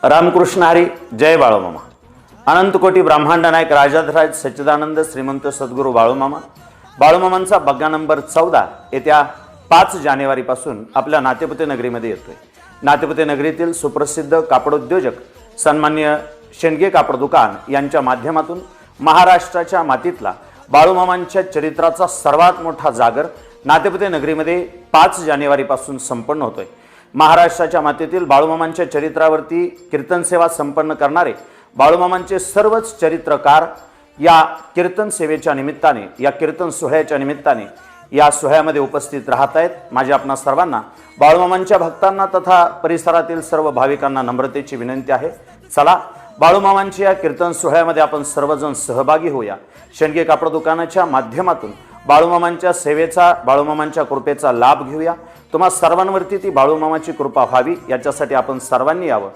रामकृष्ण हरी. जय बाळूमामा. अनंत कोटी ब्रह्मांड नायक राजाधिराज सच्चिदानंद श्रीमंत सद्गुरू बाळूमामा. बाळूमामांचा बग्गा नंबर 14 येत्या 5 जानेवारीपासून आपल्या नातेपुते नगरीमध्ये येतोय. नातेपुते नगरीतील सुप्रसिद्ध कापडोद्योजक सन्मान्य शेंडगे कापड दुकान यांच्या माध्यमातून महाराष्ट्राच्या मातीतला बाळूमामांच्या चरित्राचा सर्वात मोठा जागर नातेपुते नगरीमध्ये 5 जानेवारीपासून संपन्न होतोय. महाराष्ट्राच्या मातीतील बाळूमामांच्या चरित्रावरती कीर्तन सेवा संपन्न करणारे बाळूमामांचे सर्वच चरित्रकार या कीर्तन सेवेच्या निमित्ताने, या कीर्तन सोहळ्याच्या निमित्ताने या सोहळ्यामध्ये उपस्थित राहत आहेत. माझ्या आपणा सर्वांना, बाळूमामांच्या भक्तांना तथा परिसरातील सर्व भाविकांना नम्रतेची विनंती आहे. चला, बाळूमामांच्या या कीर्तन सोहळ्यामध्ये आपण सर्वजण सहभागी होऊया. शेंडगे कापड दुकानाच्या माध्यमातून बाळूमामांच्या सेवेचा, बाळूमामांच्या कृपेचा लाभ घेऊया. तुम्हा सर्वांवरती ती बाळूमामाची कृपा व्हावी याच्यासाठी आपण सर्वांनी यावं.